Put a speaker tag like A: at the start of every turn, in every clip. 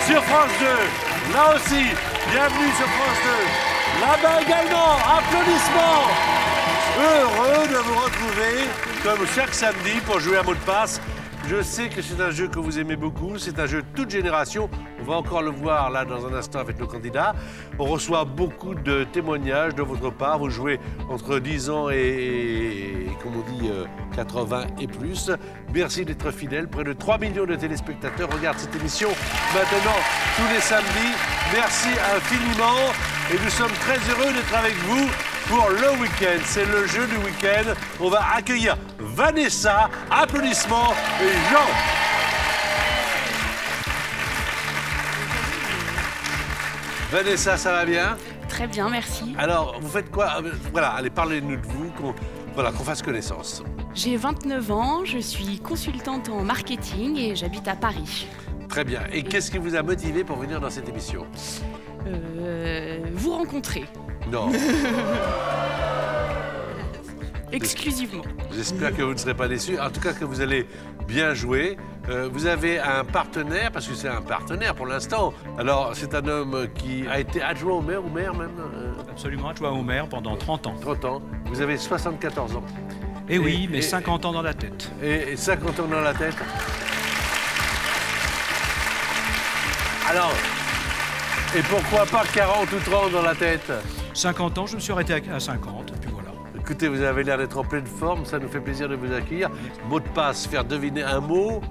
A: sur France 2. Là aussi, bienvenue sur France 2. Là-bas également, applaudissements. Heureux de vous retrouver, comme chaque samedi, pour jouer à mot de passe. Je sais que c'est un jeu que vous aimez beaucoup, c'est un jeu de toute génération. On va encore le voir là dans un instant avec nos candidats. On reçoit beaucoup de témoignages de votre part. Vous jouez entre 10 ans et comme on dit, 80 et plus. Merci d'être fidèles. Près de 3 millions de téléspectateurs regardent cette émission maintenant tous les samedis. Merci infiniment et nous sommes très heureux d'être avec vous pour le week-end. C'est le jeu du week-end. On va accueillir Vanessa, applaudissements, et Jean. Vanessa, ça va bien?
B: Très bien, merci.
A: Alors, vous faites quoi? Voilà, allez, parlez-nous de vous, qu'on fasse connaissance.
B: J'ai 29 ans, je suis consultante en marketing et j'habite à Paris.
A: Très bien. Et qu'est-ce qui vous a motivé pour venir dans cette émission?
B: Vous rencontrer.
A: Non.
B: Exclusivement.
A: J'espère que vous ne serez pas déçus. En tout cas, que vous allez bien jouer. Vous avez un partenaire, parce que c'est un partenaire pour l'instant. Alors, c'est un homme qui a été adjoint au maire, même
C: Absolument, adjoint au maire pendant 30 ans.
A: 30 ans. Vous avez 74 ans.
C: Et oui, mais 50 ans dans la tête.
A: Et 50 ans dans la tête. Alors, et pourquoi pas 40 ou 30 dans la tête?
C: 50 ans, je me suis arrêté à 50, puis voilà.
A: Écoutez, vous avez l'air d'être en pleine forme, ça nous fait plaisir de vous accueillir. Mot de passe, faire deviner un mot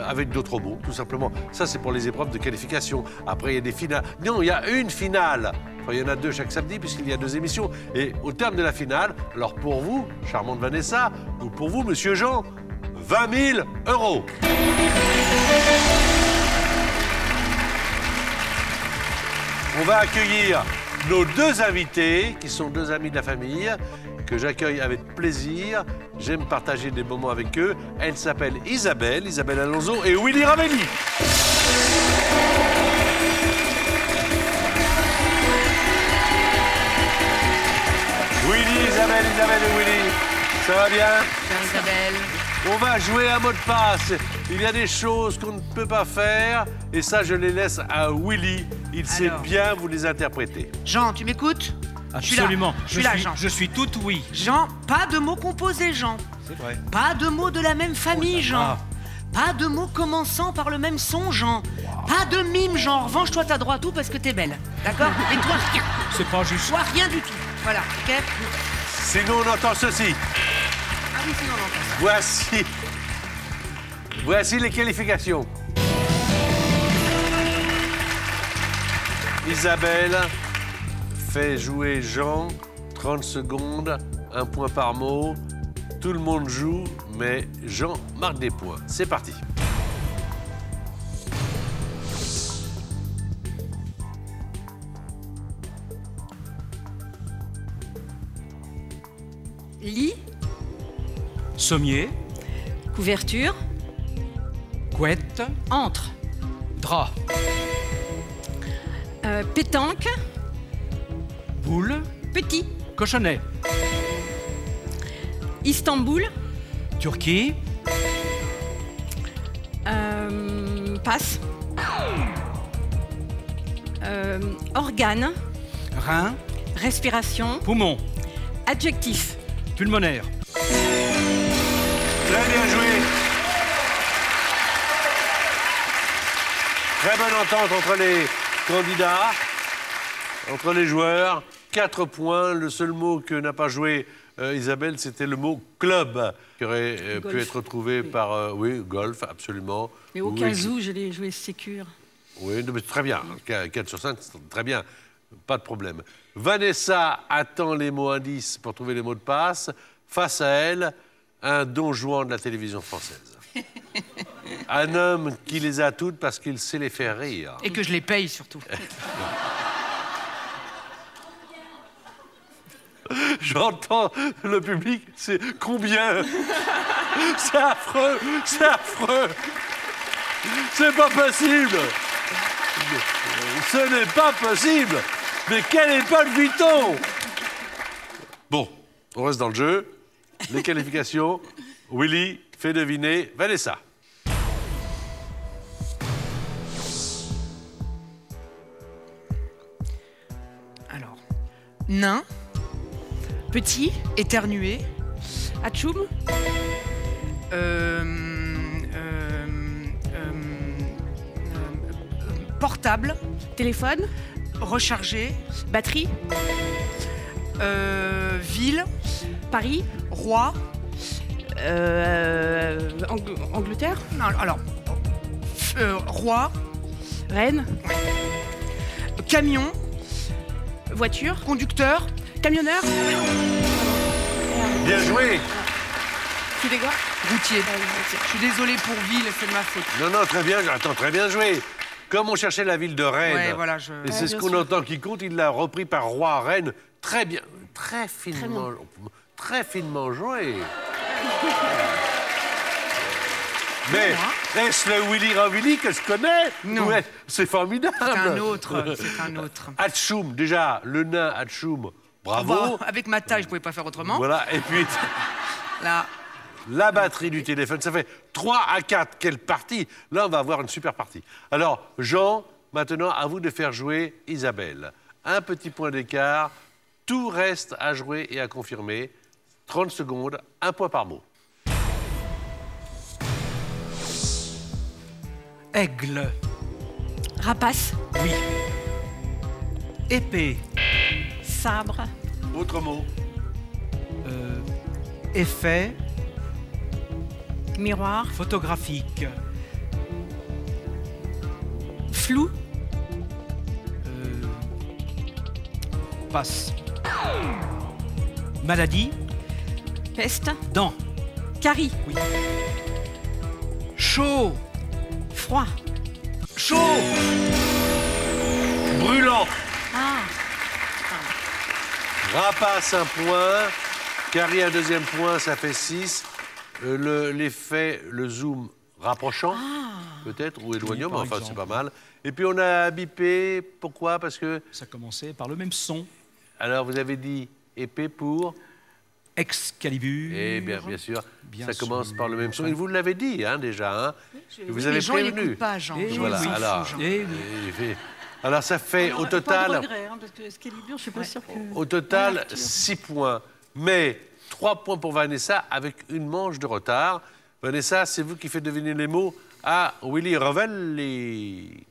A: avec d'autres mots, tout simplement. Ça, c'est pour les épreuves de qualification. Après, il y a des finales. Non, il y a une finale. Enfin, il y en a deux chaque samedi, puisqu'il y a 2 émissions. Et au terme de la finale, alors pour vous, charmante Vanessa, ou pour vous, monsieur Jean, 20 000 €. On va accueillir nos 2 invités, qui sont 2 amis de la famille, que j'accueille avec plaisir. J'aime partager des moments avec eux. Elle s'appelle Isabelle Alonso et Willy Ravelli. Willy, Isabelle et Willy. Ça va bien?
B: Bonjour Isabelle.
A: On va jouer à mot de passe. Il y a des choses qu'on ne peut pas faire. Et ça, je les laisse à Willy. Il sait bien vous les interpréter.
D: Jean, tu m'écoutes?
C: Absolument.
D: Je suis là, Jean.
C: Je suis tout oui.
D: Jean, pas de mots composés, Jean.
C: C'est vrai.
D: Pas de mots de la même famille,
C: Oh,
D: Jean. Pas de mots commençant par le même son, Jean. Pas de mime, Jean. En revanche, toi, t'as droit à tout parce que t'es belle. D'accord? Et toi, rien.
C: C'est pas juste.
D: Toi, rien du tout. Voilà, ok?
A: Sinon, on entend ceci.
D: Ah oui, sinon, on entend ça.
A: Voici les qualifications. Isabelle fait jouer Jean, 30 secondes, 1 point par mot. Tout le monde joue, mais Jean marque des points. C'est parti.
E: Lit,
C: Sommier,
E: couverture,
C: couette,
E: entre,
C: drap,
E: pétanque,
C: boule,
E: petit,
C: cochonnet,
E: Istanbul,
C: Turquie,
E: passe, organe,
C: rein,
E: respiration,
C: poumon,
E: adjectif,
C: pulmonaire.
A: Très bien joué. Très bonne entente entre les candidats, entre les joueurs. 4 points. Le seul mot que n'a pas joué Isabelle, c'était le mot club, qui aurait pu être trouvé par... oui, golf, absolument.
E: mais au cas où, je l'ai joué sécure.
A: Oui, mais très bien. 4 sur 5, c'est très bien. Pas de problème. Vanessa attend les mots indices pour trouver les mots de passe. Face à elle, un Don Juan de la télévision française. Un homme qui les a toutes parce qu'il sait les faire rire.
D: Et que je les paye, surtout.
A: J'entends le public, c'est combien? C'est affreux, c'est affreux. C'est pas possible. Ce n'est pas possible. Mais quelle époque vit-on? Bon, on reste dans le jeu. Les qualifications. Willy fait deviner Vanessa.
D: Alors, nain,
B: Petit.
D: éternué,
B: Atchoum.
D: portable,
B: Téléphone.
D: rechargé,
B: Batterie.
D: ville,
B: Paris.
D: roi.
B: Angleterre.
D: Non, alors, roi,
B: Rennes.
D: camion,
B: Voiture.
D: conducteur,
B: Camionneur.
A: Bien joué.
B: Qui des gars.
D: routier. Je suis désolée pour ville, c'est de ma faute.
A: Non, non, très bien. Attends, très bien joué. Comme on cherchait la ville de Rennes,
D: Ouais, voilà,
A: et c'est ce
B: bien
A: qu'on
B: sûr.
A: entend qui compte, il l'a repris par Roi Rennes. Très bien, très finement joué. Mais est-ce le Willy Ravilly que je connais?
D: Non.
A: Ouais, c'est formidable.
D: C'est un autre, c'est un autre.
A: Atchoum, déjà, le nain Atchoum, bravo.
D: Bon, avec ma taille, je pouvais pas faire autrement.
A: Voilà, et puis
D: Là,
A: la batterie du téléphone, ça fait 3-4. Quelle partie! Là, on va avoir une super partie. Alors, Jean, maintenant, à vous de faire jouer Isabelle. Un petit point d'écart, tout reste à jouer et à confirmer. 30 secondes, un point par mot.
C: Aigle.
E: Rapace.
C: Oui. Épée.
E: Sabre.
A: Autre mot.
C: Effet
E: Miroir.
C: photographique.
E: Flou.
C: Passe. Maladie.
E: Peste.
C: Dents.
E: Carie.
D: chaud,
E: Froid.
D: chaud,
A: Brûlant.
E: Ah.
A: Rapace, un point. Carrie, un deuxième point, ça fait 6. L'effet, le zoom rapprochant, peut-être, ou éloignant, mais
C: par
A: enfin,
C: exemple.
A: c'est pas mal. Et puis, on a bipé. Pourquoi? Parce que...
C: Ça commençait par le même son.
A: Alors, vous avez dit épée pour...
C: Excalibur.
A: Eh bien, bien sûr,
C: Bien
A: ça commence
C: sûr.
A: par le même son. Et vous l'avez dit, hein, déjà. Hein. Et vous avez
D: les gens, ils
A: prévenu.
D: n'écoutent pas, Jean.
C: Et
D: Jean,
A: Voilà,
D: ils s'en
A: alors,
D: foutent, Jean.
C: Eh oui.
A: alors, ça fait au
E: Pas de
A: total,
E: regret, hein, parce que Excalibur, je suis pas sûre que...
A: au total 6 points. Mais 3 points pour Vanessa avec une manche de retard. Vanessa, c'est vous qui faites deviner les mots à Willy Ravelli.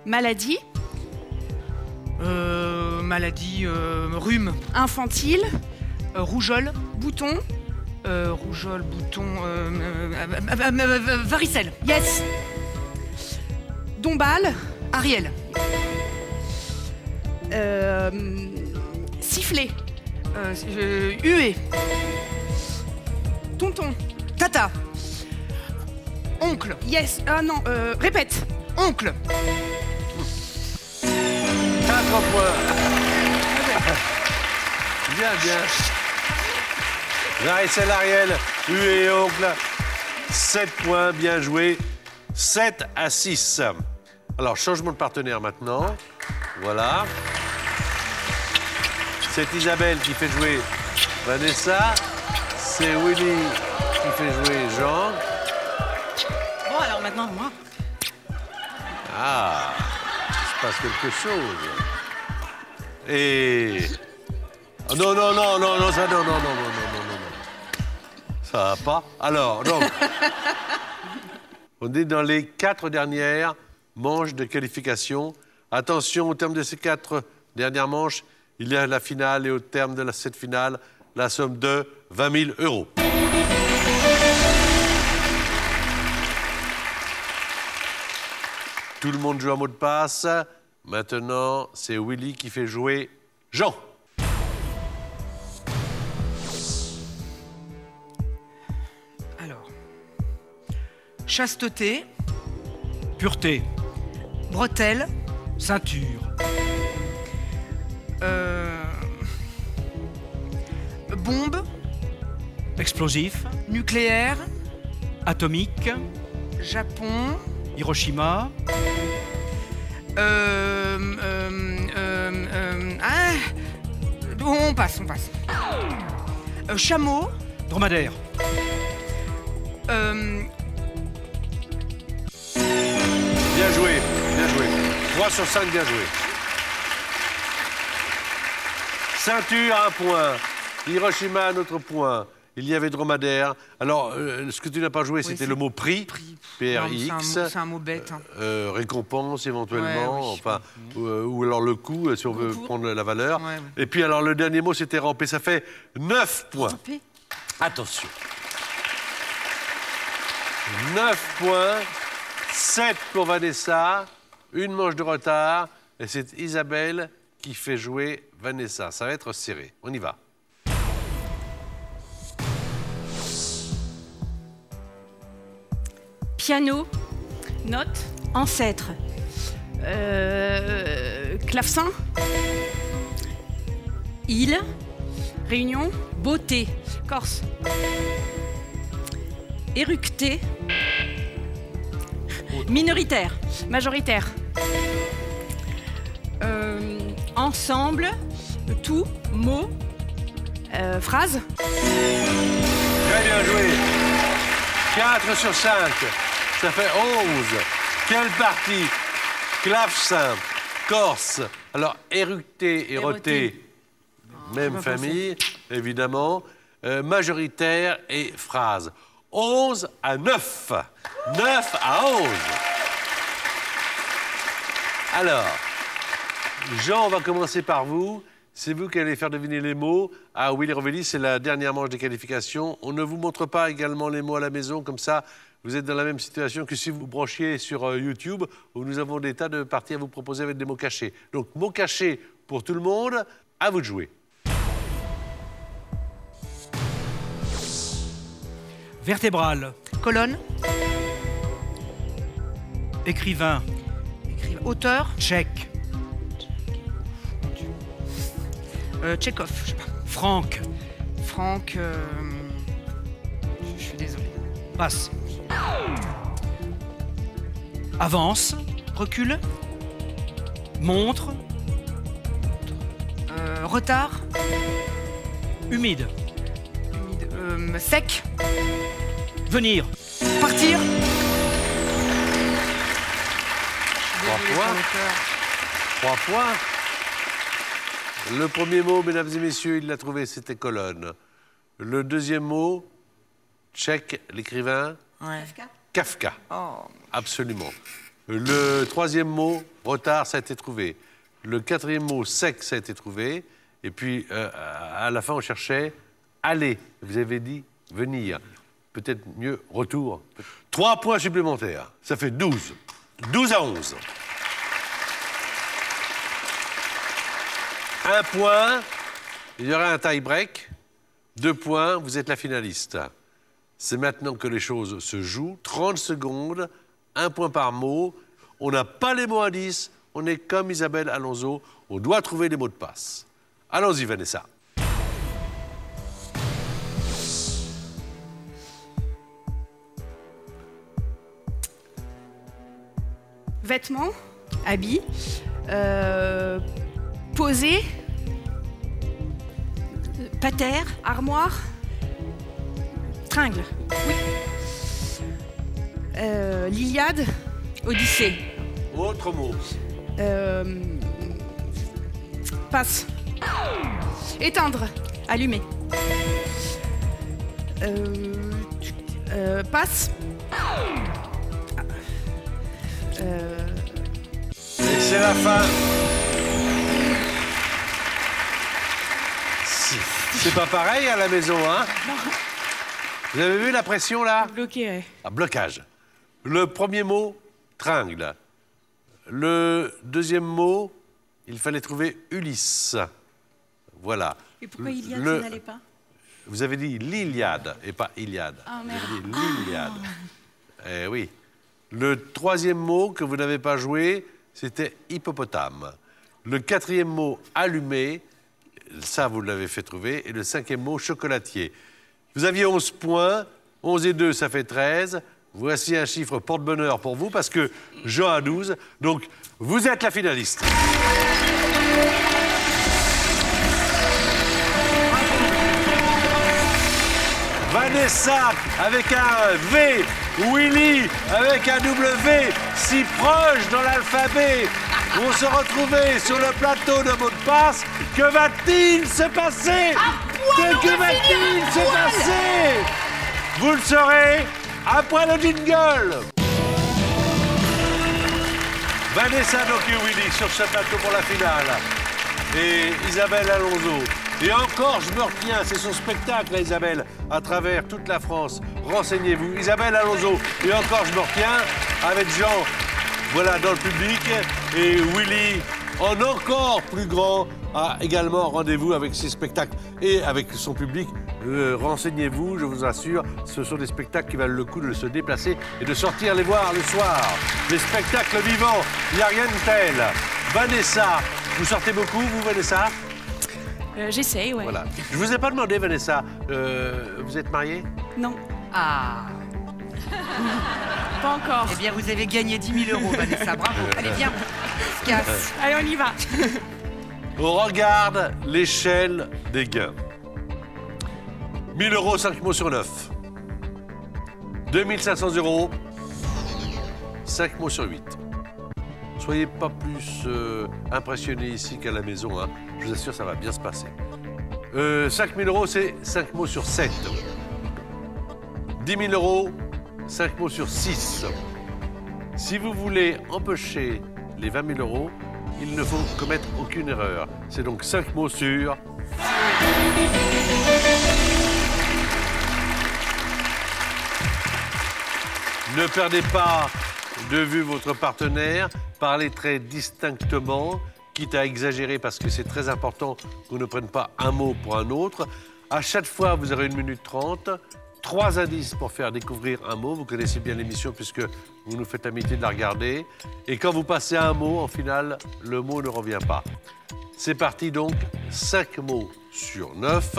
B: Maladie.
D: Maladie, rhume,
B: Infantile.
D: rougeole,
B: Bouton.
D: rougeole, bouton, varicelle,
B: Yes. Dombal.
D: Ariel,
B: Sifflet.
D: huée,
B: Tonton.
D: tata, oncle,
B: Yes. Ah non. Répète.
D: oncle,
A: 4 points. Bien, bien. Varicelle, Ariel, huée et oncle. 7 points, bien joué. 7-6. Alors, changement de partenaire maintenant. Voilà. C'est Isabelle qui fait jouer Vanessa. C'est Willy qui fait jouer Jean.
E: Bon, alors maintenant, moi.
A: Ah, il se passe quelque chose. Et... Oh, non, non, non, non, non, ça, non, non, non, non, non, non, non. Ça va pas. Alors, donc, on est dans les 4 dernières manches de qualification. Attention, au terme de ces 4 dernières manches, il y a la finale et au terme de cette finale, la somme de 20 000 €. Tout le monde joue un mot de passe. Maintenant, c'est Willy qui fait jouer Jean.
D: alors, chasteté,
C: Pureté.
D: bretelle,
C: Ceinture.
D: bombe,
C: Explosif.
D: nucléaire,
C: Atomique.
D: Japon,
C: Hiroshima.
D: on passe. Chameau,
C: Dromadaire.
A: Bien joué, bien joué. 3 sur 5, bien joué. Ceinture, 1 point. Hiroshima, un autre point. Il y avait dromadaire. Alors, ce que tu n'as pas joué, c'était le mot prix. P-R-I-X.
D: C'est un mot bête. Hein.
A: Récompense, éventuellement.
D: Ouais, oui.
A: Enfin, ou alors le coût, si on veut prendre la valeur.
D: Ouais.
A: Et puis, alors, le dernier mot, c'était ramper. Ça fait 9 points.
E: Ramper.
A: Attention. 9 points. 7 pour Vanessa. Une manche de retard. Et c'est Isabelle qui fait jouer Vanessa. Ça va être serré. On y va.
B: Piano, note,
E: Ancêtre.
B: clavecin,
E: Île.
B: réunion,
E: Beauté.
B: Corse,
E: Éructé. Minoritaire.
B: majoritaire,
E: Ensemble. Tout. Mot.
B: phrase,
A: Très bien joué. 4 sur 5. Ça fait 11. Quelle partie? Clavecin, Corse. Alors, éructé et roté, même famille, évidemment. Majoritaire et phrase. 11 à 9. 9 à 11. Alors, Jean, on va commencer par vous. C'est vous qui allez faire deviner les mots. Ah, Willy Rovelli, c'est la dernière manche des qualifications. On ne vous montre pas également les mots à la maison, comme ça, vous êtes dans la même situation que si vous branchiez sur YouTube, où nous avons des tas de parties à vous proposer avec des mots cachés. Donc, mots cachés pour tout le monde, à vous de jouer.
C: Vertébrale.
D: Colonne.
C: Écrivain.
D: Auteur.
C: Tchèque.
D: Tchekhov. Je sais pas.
C: Franck.
D: Franck. Je suis désolé.
C: Passe. Avance.
D: Recul.
C: Montre.
D: Retard.
C: Humide.
D: Humide. Sec.
C: Venir.
D: Partir.
A: 3 points. 3 points. Le premier mot, mesdames et messieurs, il l'a trouvé, c'était colonne. Le deuxième mot, tchèque, l'écrivain,
D: Ouais.
A: Kafka.
D: Oh.
A: Absolument. Le troisième mot, retard, ça a été trouvé. Le quatrième mot, sec, ça a été trouvé. Et puis, à la fin, on cherchait aller. Vous avez dit venir. Peut-être mieux, retour. 3 points supplémentaires. Ça fait 12. 12 à 11. 1 point, il y aura un tie-break. 2 points, vous êtes la finaliste. C'est maintenant que les choses se jouent. 30 secondes, 1 point par mot. On n'a pas les mots indices. On est comme Isabelle Alonso. On doit trouver les mots de passe. Allons-y, Vanessa.
B: vêtements, habits, poser,
E: Pater.
B: armoire,
E: Tringle.
B: l'Iliade,
E: Odyssée.
A: Autre mot.
B: passe, éteindre,
E: Allumé.
B: passe,
A: Et c'est la fin. C'est pas pareil à la maison, hein? Vous avez vu la pression, là?
B: bloqué, ouais.
A: Ah, blocage. Le premier mot, tringle. Le deuxième mot, il fallait trouver Ulysse. Voilà.
E: Et pourquoi Iliade,
A: Le-
E: ça n'allait pas?
A: Vous avez dit l'Iliade et pas Iliade.
E: Ah,
A: Vous
E: merde.
A: avez dit l'Iliade. Eh oui. Le troisième mot que vous n'avez pas joué, c'était hippopotame. Le quatrième mot, allumé. Ça, vous l'avez fait trouver. Et le cinquième mot, chocolatier. Vous aviez 11 points. 11 et 2, ça fait 13. Voici un chiffre porte-bonheur pour vous parce que Jean a 12. Donc, vous êtes la finaliste. Vanessa avec un V, Willy avec un W, si proche dans l'alphabet. Vont se retrouver sur le plateau de mots de passe. Que va-t-il se passer? Que va-t-il se passer? Vous le saurez après le jingle. Vanessa donc et Willy sur ce plateau pour la finale. Et Isabelle Alonso. Et encore, je me retiens, c'est son spectacle, Isabelle, à travers toute la France. Renseignez-vous. Isabelle Alonso. Et encore, je me retiens, avec Jean, voilà, dans le public. Et Willy, en encore plus grand, a également rendez-vous avec ses spectacles et avec son public. Renseignez-vous, je vous assure, ce sont des spectacles qui valent le coup de se déplacer et de sortir les voir le soir. Des spectacles vivants, il n'y a rien de tel. Vanessa, vous sortez beaucoup, vous, Vanessa?
B: J'essaye, ouais.
A: Voilà. Je vous ai pas demandé, Vanessa, vous êtes mariée?
B: Non,
D: Ah.
B: pas encore.
D: Eh bien, vous avez gagné 10 000 euros, Vanessa. Bravo. Allez, viens. On se casse.
B: Allez, on y va.
A: On regarde l'échelle des gains. 1 000 euros, 5 mots sur 9. 2 500 euros, 5 mots sur 8. Soyez pas plus impressionnés ici qu'à la maison, hein. Je vous assure, ça va bien se passer. 5 000 euros, c'est 5 mots sur 7. 10 000 euros, 5 mots sur 6. Si vous voulez empocher les 20 000 euros, il ne faut commettre aucune erreur. C'est donc 5 mots sur... Ne perdez pas de vue votre partenaire, parlez très distinctement, quitte à exagérer parce que c'est très important qu'on ne prenne pas un mot pour un autre. À chaque fois, vous aurez 1 minute 30, 3 indices pour faire découvrir un mot. Vous connaissez bien l'émission puisque vous nous faites l'amitié de la regarder. Et quand vous passez un mot, en finale, le mot ne revient pas. C'est parti donc, 5 mots sur 9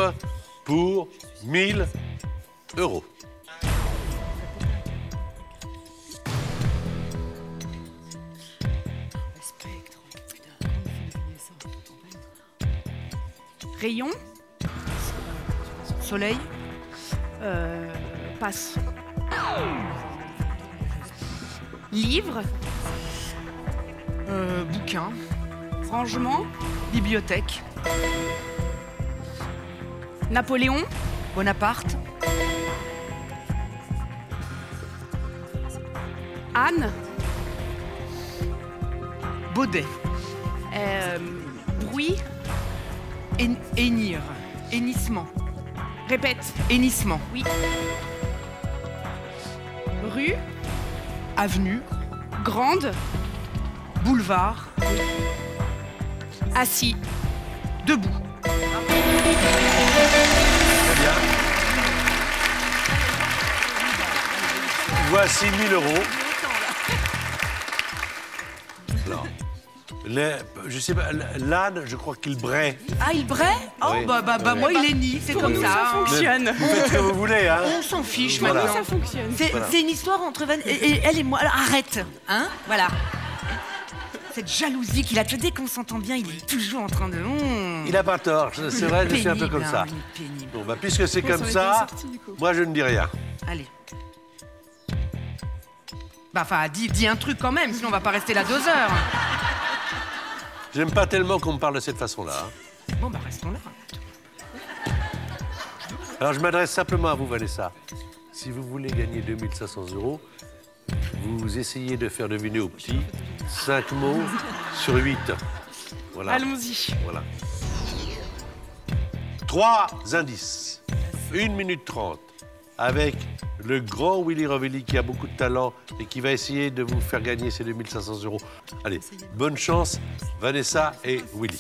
A: pour 1 000 euros.
B: Rayon,
D: Soleil.
B: passe. Livre,
D: Bouquin.
B: rangement,
D: Bibliothèque.
B: Napoléon,
D: Bonaparte.
B: Anne,
D: Baudet.
B: bruit,
D: Hennir. Hennissement.
B: répète,
D: Hennissement.
B: oui. Rue,
D: Avenue.
B: grande,
D: Boulevard.
B: assis,
D: Debout.
A: Très bien. Voici 1 000 euros. Alors, je sais pas, l'âne, je crois qu'il braie.
D: Ah, il braie? Oh,
A: Oui.
D: bah, moi, il est ni. C'est
B: pour
D: comme
B: nous,
D: ça.
B: ça
D: hein.
B: fonctionne.
A: Vous faites ce que vous voulez, hein.
D: On s'en fiche
A: Voilà.
D: maintenant.
B: Ça fonctionne.
D: C'est une histoire entre Van et elle et moi. Alors, arrête, hein? Voilà. Cette jalousie qu'il a, tu vois, dès qu'on s'entend bien, il est toujours en train de...
A: Il n'a pas tort, c'est vrai, je suis un peu comme ça.
D: Pénible.
A: Bon, bah, puisque c'est
B: On
A: comme
B: s'en est
A: ça,
B: bien sorti, du coup.
A: moi, je ne dis rien.
D: Allez. Bah, enfin, dis un truc quand même, sinon on va pas rester là 2 heures.
A: J'aime pas tellement qu'on me parle de cette façon-là, hein.
D: Bon, bah, restons là.
A: Alors, je m'adresse simplement à vous, Vanessa. Si vous voulez gagner 2 500 euros, vous essayez de faire deviner au petit 5 mots sur 8. Voilà.
B: Allons-y.
A: Voilà. 3 indices. 1 minute 30. Avec le grand Willy Rovelli qui a beaucoup de talent et qui va essayer de vous faire gagner ces 2 500 euros. Allez, bonne chance, Vanessa et Willy.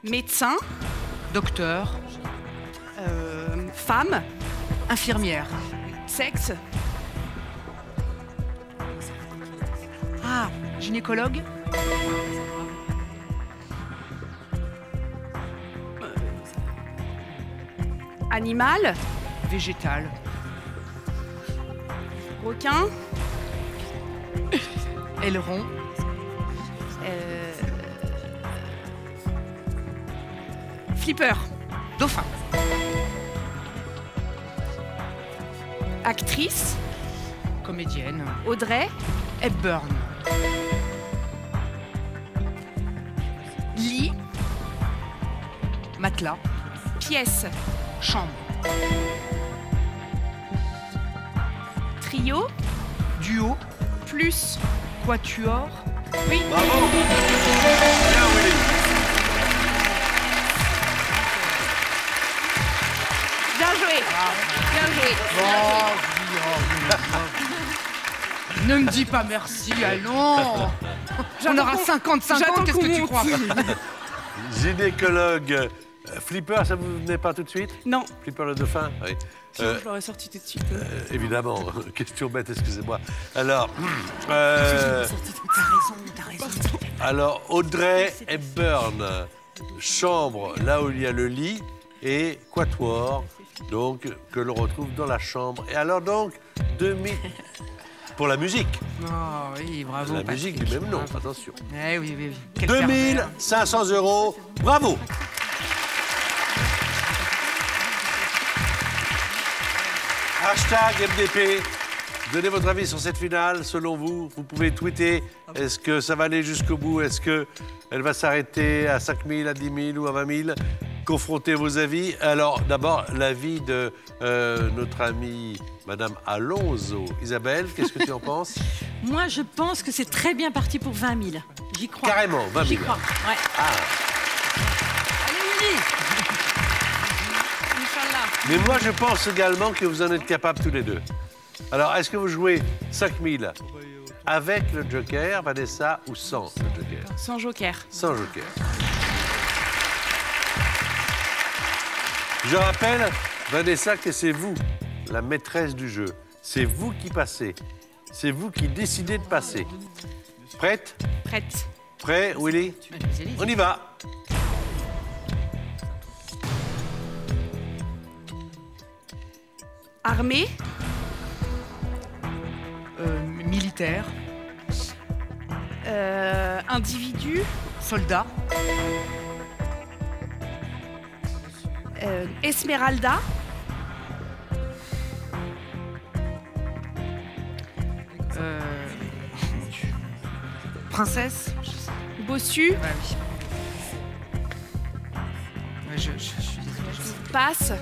B: Médecin,
D: Docteur.
B: femme,
D: Infirmière.
B: sexe,
D: Ah, gynécologue.
B: animal,
D: Végétal.
B: requin,
D: Aileron.
B: Flipper.
D: Dauphin.
B: Actrice.
D: Comédienne.
B: Audrey.
D: Hepburn.
B: Lit.
D: Matelas.
B: Pièce.
D: Chambre.
B: Trio.
D: Duo.
B: Plus.
D: Quatuor.
B: Oui.
A: Bravo. Bien, Willy.
B: Bien joué. Bien joué.
D: Ne me dis pas merci, allons. J'en aura 50-50, qu'est-ce que tu crois?
A: Gynécologue. Flipper, ça vous venait pas tout de suite?
B: Non.
A: Flipper le dauphin? Oui.
B: Sinon, je l'aurais sorti tout de suite.
A: Évidemment. Question bête, excusez-moi. Alors,
D: T'as raison.
A: alors, Audrey Hepburn, chambre, là où il y a le lit, et quatuor, donc, que l'on retrouve dans la chambre. Et alors, donc, 2000... Pour la musique.
D: Oh oui, bravo.
A: La
D: Patrick.
A: musique du même nom, attention.
D: Eh oui, oui, oui. Quel pervers.
A: 2500 €, bravo. Hashtag MDP. Donnez votre avis sur cette finale. Selon vous, vous pouvez tweeter. Est-ce que ça va aller jusqu'au bout? Est-ce qu'elle va s'arrêter à 5 000, à 10 000 ou à 20 000? Confrontez vos avis. Alors, d'abord, l'avis de notre amie Madame Alonso. Isabelle, qu'est-ce que tu en penses?
E: Moi, je pense que c'est très bien parti pour 20 000. J'y crois.
A: Carrément, 20 000.
E: J'y crois, ouais.
A: Ah.
E: Allez, Willy.
B: Inch'Allah.
A: Mais moi, je pense également que vous en êtes capables tous les deux. Alors, est-ce que vous jouez 5 000 avec le joker, Vanessa, ou sans le joker?
B: Sans joker.
A: Sans joker. Je rappelle, Vanessa, que c'est vous, la maîtresse du jeu. C'est vous qui passez. C'est vous qui décidez de passer. Prête?
B: Prête.
A: Prêt, Willy? On y va.
B: Armée.
D: Militaire.
B: Individu.
D: Soldat.
B: Esmeralda.
D: Princesse.
B: Bossu.
D: Ouais, oui. Ouais, je suis désolée.
B: Passe.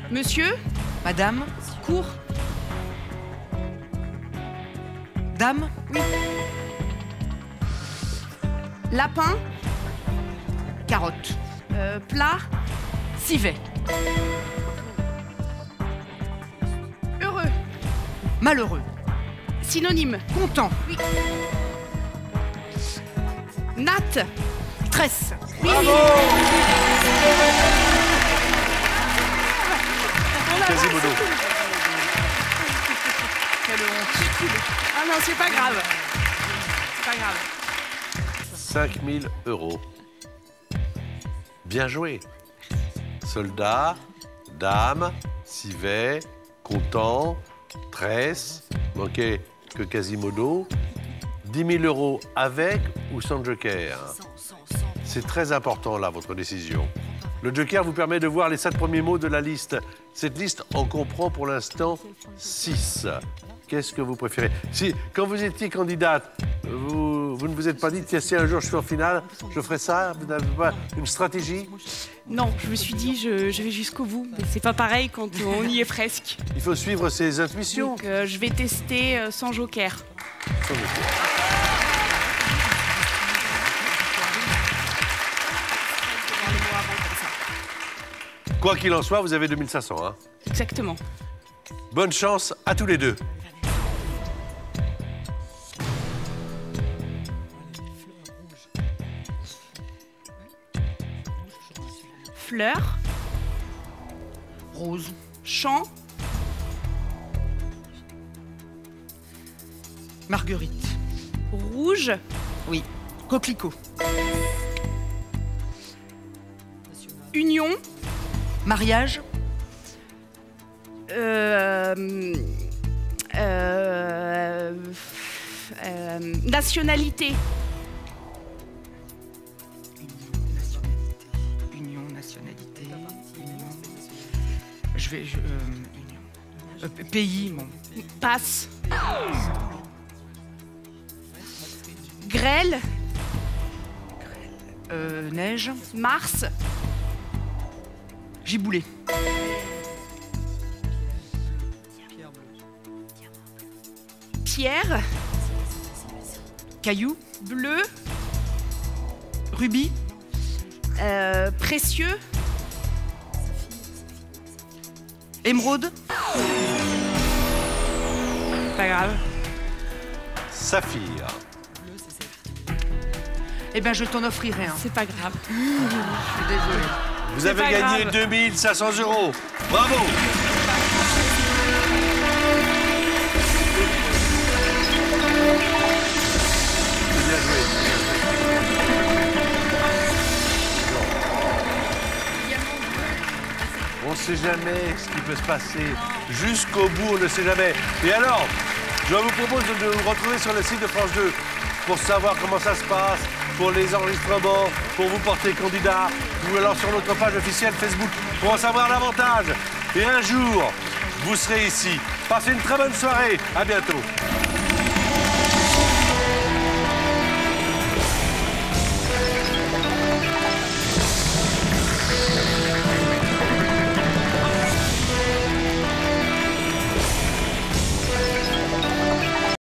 B: Monsieur.
D: Madame.
B: Cour.
D: Dame.
B: Oui. Lapin.
D: Carotte.
B: Plat.
D: Civet.
B: Heureux.
D: Malheureux.
B: Synonyme.
D: Content.
B: Natte.
D: Tresse.
A: Bravo! Quasimodo.
B: Quelle honte. Ah non, c'est pas grave. C'est pas grave.
A: 5 000 €. Bien joué. Soldat, dame, civet, content, tresse, manquait que Quasimodo. 10 000 € avec ou sans joker? C'est très important, là, votre décision. Le joker vous permet de voir les 7 premiers mots de la liste. Cette liste en comprend pour l'instant 6. Qu'est-ce que vous préférez? Si, quand vous étiez candidate, vous ne vous êtes pas dit, tiens, si un jour je suis en finale, je ferai ça? Vous n'avez pas une stratégie?
B: Non, je me suis dit, je vais jusqu'au bout. Mais c'est pas pareil quand on y est presque.
A: Il faut suivre ses intuitions.
B: Donc, je vais tester sans joker.
A: Sans joker. Quoi qu'il en soit, vous avez 2500. Hein.
B: Exactement.
A: Bonne chance à tous les deux.
B: Fleur.
D: Rose.
B: Champ.
D: Marguerite.
B: Rouge.
D: Oui. Coquelicot.
B: Union.
D: Mariage.
B: Nationalité.
D: Pays, bon.
B: Passe. Grêle.
D: Neige.
B: Mars.
D: Giboulé.
B: Pierre.
D: Caillou.
B: Bleu.
D: Rubis.
B: Précieux.
D: Émeraude. Pas grave.
A: Saphir.
D: Eh bien, je t'en offrirai un.
B: C'est pas grave.
D: Je suis désolée.
A: Vous avez
B: pas
A: gagné
B: grave.
A: 2500 €. Bravo. Bien joué. On ne sait jamais ce qui peut se passer. Jusqu'au bout, on ne sait jamais. Et alors, je vous propose de vous retrouver sur le site de France 2 pour savoir comment ça se passe, pour les enregistrements, pour vous porter candidat, ou alors sur notre page officielle Facebook pour en savoir davantage. Et un jour, vous serez ici. Passez une très bonne soirée. À bientôt.